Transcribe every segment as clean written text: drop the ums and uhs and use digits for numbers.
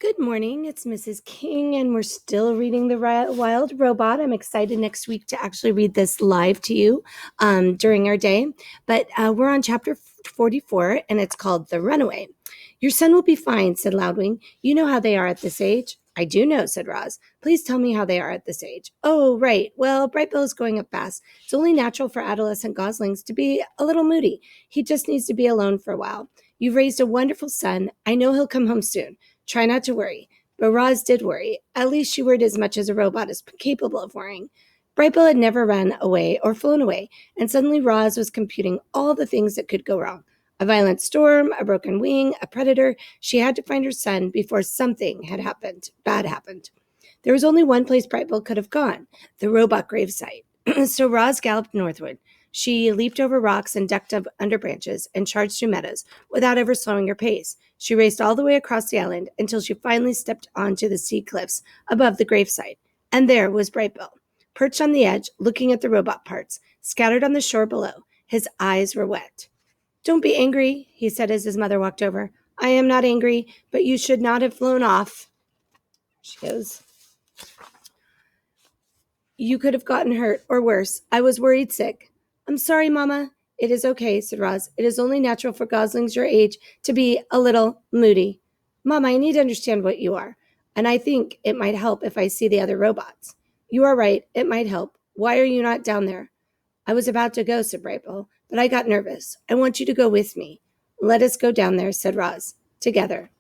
Good morning. It's Mrs. King, and we're still reading The Wild Robot. I'm excited next week to actually read this live to you during our day. But we're on chapter 44, and it's called The Runaway. Your son will be fine, said Loudwing. You know how they are at this age. I do know, said Roz. Please tell me how they are at this age. Oh, right. Well, Brightbill is growing up fast. It's only natural for adolescent goslings to be a little moody. He just needs to be alone for a while. You've raised a wonderful son. I know he'll come home soon. Try not to worry. But Roz did worry. At least she worried as much as a robot is capable of worrying. Brightbill had never run away or flown away, and suddenly Roz was computing all the things that could go wrong. A violent storm, a broken wing, a predator. She had to find her son before something bad happened. There was only one place Brightbill could have gone, the robot gravesite. So Roz galloped northward. She leaped over rocks and ducked up under branches and charged through meadows without ever slowing her pace. She raced all the way across the island until she finally stepped onto the sea cliffs above the gravesite. And there was Brightbill, perched on the edge, looking at the robot parts, scattered on the shore below. His eyes were wet. Don't be angry, he said as his mother walked over. I am not angry, but you should not have flown off. She goes, you could have gotten hurt, or worse. I was worried sick. I'm sorry, Mama. It is okay, said Roz. It is only natural for goslings your age to be a little moody. Mama, I need to understand what you are, and I think it might help if I see the other robots. You are right. It might help. Why are you not down there? I was about to go, said Brightbill, but I got nervous. I want you to go with me. Let us go down there, said Roz. Together.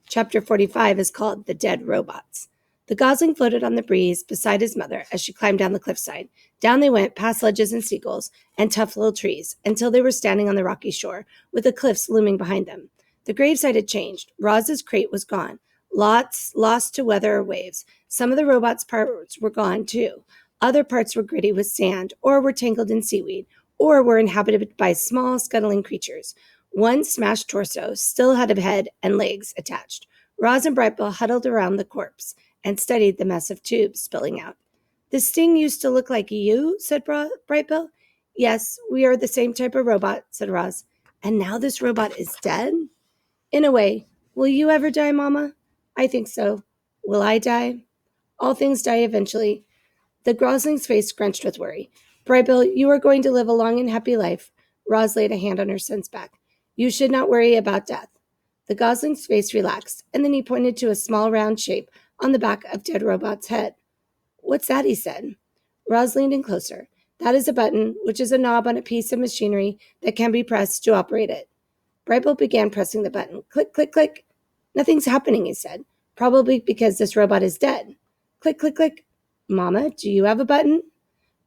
Chapter 45 is called The Dead Robots. The gosling floated on the breeze beside his mother as she climbed down the cliffside. Down they went, past ledges and seagulls and tough little trees, until they were standing on the rocky shore, with the cliffs looming behind them. The gravesite had changed. Roz's crate was gone, lost to weather or waves. Some of the robot's parts were gone, too. Other parts were gritty with sand, or were tangled in seaweed, or were inhabited by small, scuttling creatures. One smashed torso still had a head and legs attached. Roz and Brightbill huddled around the corpse and studied the mess of tubes spilling out. This thing used to look like you, said Brightbill. Yes, we are the same type of robot, said Roz. And now this robot is dead? In a way. Will you ever die, Mama? I think so. Will I die? All things die eventually. The gosling's face scrunched with worry. Brightbill, you are going to live a long and happy life. Roz laid a hand on her son's back. You should not worry about death. The gosling's face relaxed, and then he pointed to a small round shape on the back of Dead Robot's head. What's that? He said. Roz leaned in closer. That is a button, which is a knob on a piece of machinery that can be pressed to operate it. Brightbill began pressing the button. Click, click, click. Nothing's happening, he said. Probably because this robot is dead. Click, click, click. Mama, do you have a button?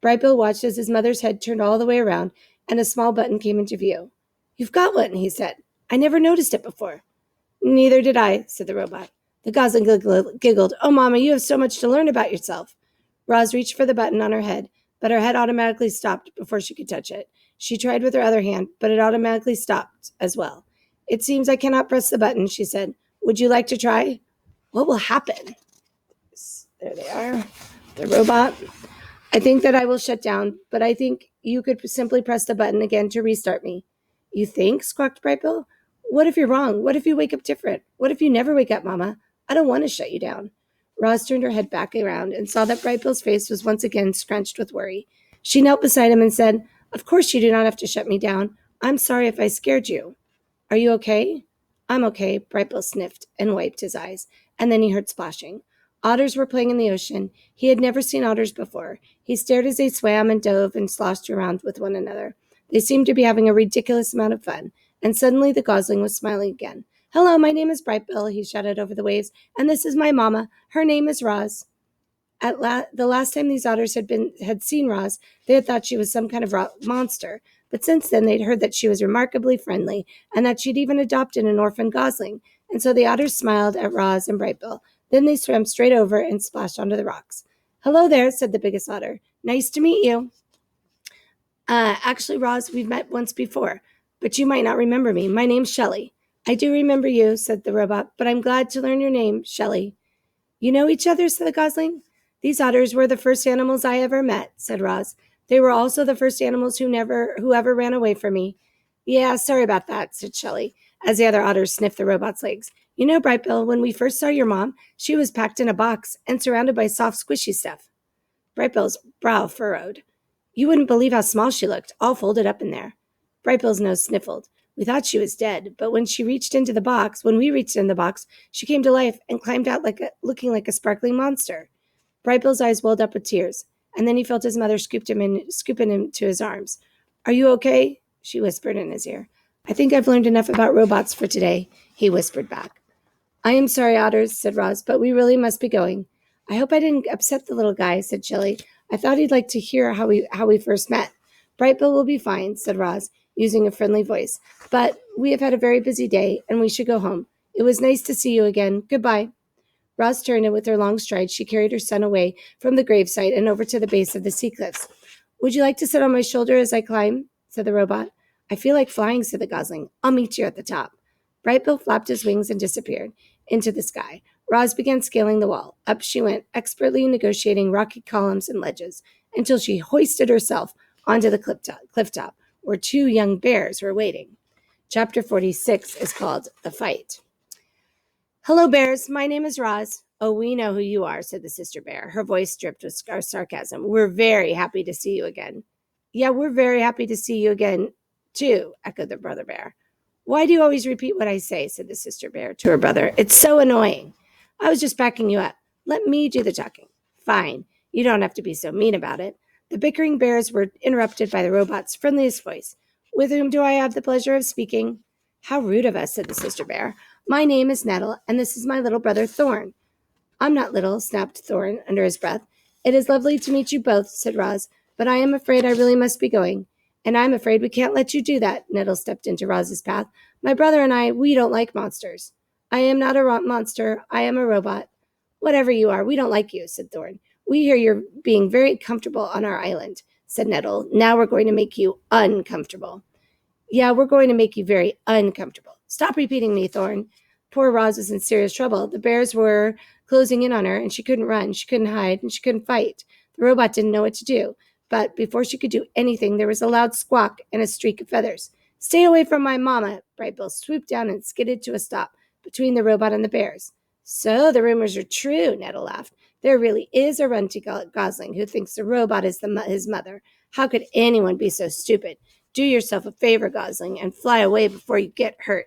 Brightbill watched as his mother's head turned all the way around, and a small button came into view. You've got one, he said. I never noticed it before. Neither did I, said the robot. The gosling giggled. Oh, Mama, you have so much to learn about yourself. Roz reached for the button on her head, but her head automatically stopped before she could touch it. She tried with her other hand, but it automatically stopped as well. It seems I cannot press the button, she said. Would you like to try? What will happen? There they are, the robot. I think that I will shut down, but I think you could simply press the button again to restart me. You think? Squawked Brightbill. What if you're wrong? What if you wake up different? What if you never wake up, Mama? I don't want to shut you down. Roz turned her head back around and saw that Brightbill's face was once again scrunched with worry. She knelt beside him and said, Of course you do not have to shut me down. I'm sorry if I scared you. Are you okay? I'm okay, Brightbill sniffed and wiped his eyes, and then he heard splashing. Otters were playing in the ocean. He had never seen otters before. He stared as they swam and dove and sloshed around with one another. They seemed to be having a ridiculous amount of fun, and suddenly the gosling was smiling again. Hello, my name is Brightbill, he shouted over the waves, and this is my mama. Her name is Roz. The last time these otters had seen Roz, they had thought she was some kind of monster, but since then they'd heard that she was remarkably friendly, and that she'd even adopted an orphan gosling, and so the otters smiled at Roz and Brightbill. Then they swam straight over and splashed onto the rocks. Hello there, said the biggest otter. Nice to meet you. Actually, Roz, we've met once before, but you might not remember me. My name's Shelley. I do remember you, said the robot, but I'm glad to learn your name, Shelley. You know each other, said the gosling. These otters were the first animals I ever met, said Roz. They were also the first animals who ever ran away from me. Yeah, sorry about that, said Shelley, as the other otters sniffed the robot's legs. You know, Brightbill, when we first saw your mom, she was packed in a box and surrounded by soft, squishy stuff. Brightbill's brow furrowed. You wouldn't believe how small she looked, all folded up in there. Brightbill's nose sniffled. We thought she was dead, but when we reached into the box, she came to life and climbed out looking like a sparkling monster. Brightbill's eyes welled up with tears, and then he felt his mother scooping him to his arms. Are you okay? She whispered in his ear. I think I've learned enough about robots for today, he whispered back. I am sorry, Otters, said Roz, but we really must be going. I hope I didn't upset the little guy, said Chili. I thought he'd like to hear how we first met. Brightbill will be fine, said Roz, using a friendly voice. But we have had a very busy day, and we should go home. It was nice to see you again. Goodbye. Roz turned, and with her long strides, she carried her son away from the gravesite and over to the base of the sea cliffs. Would you like to sit on my shoulder as I climb? Said the robot. I feel like flying, said the gosling. I'll meet you at the top. Brightbill flapped his wings and disappeared into the sky. Roz began scaling the wall. Up she went, expertly negotiating rocky columns and ledges, until she hoisted herself onto the cliff top, where two young bears were waiting. Chapter 46 is called The Fight. Hello, bears. My name is Roz. Oh, we know who you are, said the sister bear. Her voice dripped with sarcasm. We're very happy to see you again. Yeah, we're very happy to see you again, too, echoed the brother bear. Why do you always repeat what I say, said the sister bear to her brother. It's so annoying. I was just backing you up. Let me do the talking. Fine. You don't have to be so mean about it. The bickering bears were interrupted by the robot's friendliest voice. With whom do I have the pleasure of speaking? How rude of us, said the sister bear. My name is Nettle, and this is my little brother Thorn. I'm not little, snapped Thorn under his breath. It is lovely to meet you both, said Roz, but I am afraid I really must be going. And I'm afraid we can't let you do that, Nettle stepped into Roz's path. My brother and I, we don't like monsters. I am not a monster. I am a robot. Whatever you are, we don't like you, said Thorn. We hear you're being very comfortable on our island, said Nettle. Now we're going to make you uncomfortable. Yeah, we're going to make you very uncomfortable. Stop repeating me, Thorn. Poor Roz was in serious trouble. The bears were closing in on her, and she couldn't run, she couldn't hide, and she couldn't fight. The robot didn't know what to do. But before she could do anything, there was a loud squawk and a streak of feathers. Stay away from my mama! Brightbill swooped down and skidded to a stop between the robot and the bears. So the rumors are true, Nettle laughed. There really is a runty gosling who thinks the robot is his mother. How could anyone be so stupid? Do yourself a favor, Gosling, and fly away before you get hurt.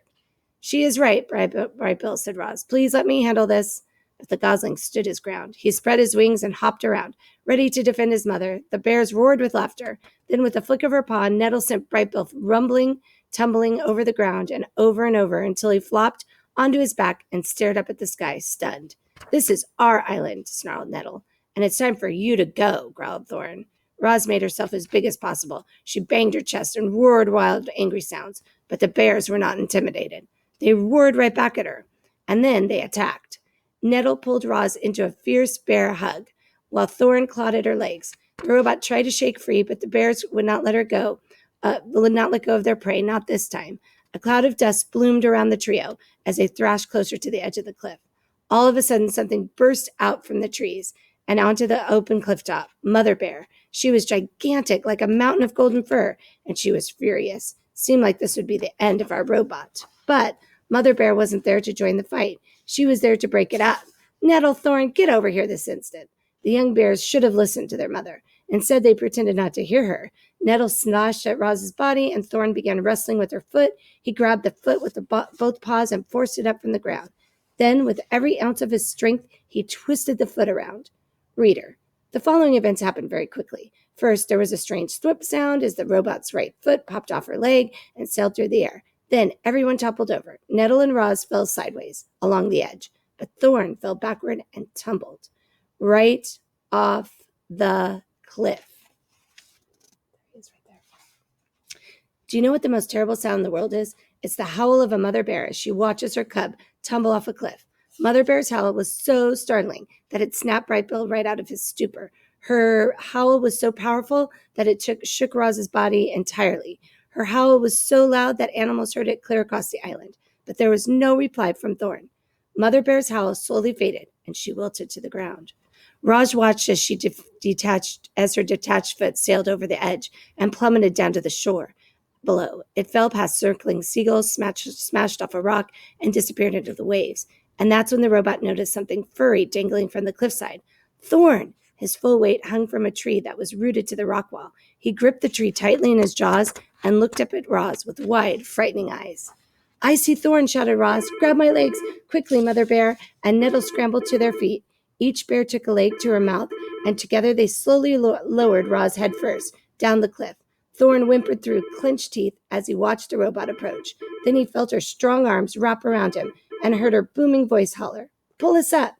She is right, Brightbill, said Roz. Please let me handle this. But the gosling stood his ground. He spread his wings and hopped around, ready to defend his mother. The bears roared with laughter. Then, with a flick of her paw, Nettle sent Brightbill rumbling, tumbling over the ground and over until he flopped onto his back and stared up at the sky, stunned. This is our island, snarled Nettle. And it's time for you to go, growled Thorn. Roz made herself as big as possible. She banged her chest and roared wild, angry sounds. But the bears were not intimidated. They roared right back at her. And then they attacked. Nettle pulled Roz into a fierce bear hug, while Thorn clawed at her legs. The robot tried to shake free, but the bears would not let go of their prey, not this time. A cloud of dust bloomed around the trio as they thrashed closer to the edge of the cliff. All of a sudden, something burst out from the trees and onto the open cliff top. Mother Bear. She was gigantic, like a mountain of golden fur, and she was furious. Seemed like this would be the end of our robot. But Mother Bear wasn't there to join the fight. She was there to break it up. Nettle, Thorn, get over here this instant. The young bears should have listened to their mother. Instead, they pretended not to hear her. Nettle slashed at Roz's body, and Thorn began wrestling with her foot. He grabbed the foot with both paws and forced it up from the ground. Then, with every ounce of his strength, he twisted the foot around. Reader, the following events happened very quickly. First, there was a strange thwip sound as the robot's right foot popped off her leg and sailed through the air. Then everyone toppled over. Nettle and Roz fell sideways along the edge, but Thorn fell backward and tumbled right off the cliff. Do you know what the most terrible sound in the world is? It's the howl of a mother bear as she watches her cub tumble off a cliff. Mother Bear's howl was so startling that it snapped Brightbill right out of his stupor. Her howl was so powerful that it shook Roz's body entirely. Her howl was so loud that animals heard it clear across the island, but there was no reply from Thorn. Mother Bear's howl slowly faded, and she wilted to the ground. Roz watched as her detached foot sailed over the edge and plummeted down to the shore. below. It fell past circling seagulls, smashed off a rock, and disappeared into the waves. And that's when the robot noticed something furry dangling from the cliffside. Thorn! His full weight hung from a tree that was rooted to the rock wall. He gripped the tree tightly in his jaws and looked up at Roz with wide, frightening eyes. I see Thorn, shouted Roz. Grab my legs quickly, Mother Bear, and Nettle scrambled to their feet. Each bear took a leg to her mouth, and together they slowly lowered Roz head first down the cliff. Thorn whimpered through clenched teeth as he watched the robot approach. Then he felt her strong arms wrap around him and heard her booming voice holler, Pull us up!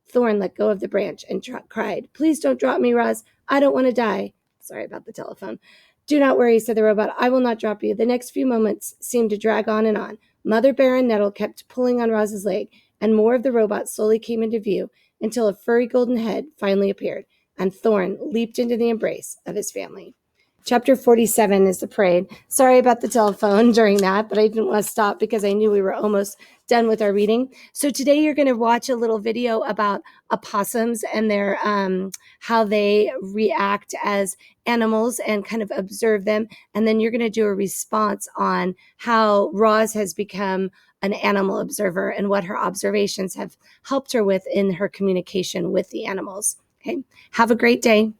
Thorn let go of the branch and cried, Please don't drop me, Roz. I don't want to die. Sorry about the telephone. Do not worry, said the robot. I will not drop you. The next few moments seemed to drag on and on. Mother Bear and Nettle kept pulling on Roz's leg, and more of the robot slowly came into view until a furry golden head finally appeared, and Thorn leaped into the embrace of his family. Chapter 47 is the parade. Sorry about the telephone during that, but I didn't want to stop because I knew we were almost done with our reading. So today you're going to watch a little video about opossums and their how they react as animals and kind of observe them. And then you're going to do a response on how Roz has become an animal observer and what her observations have helped her with in her communication with the animals. Okay, have a great day.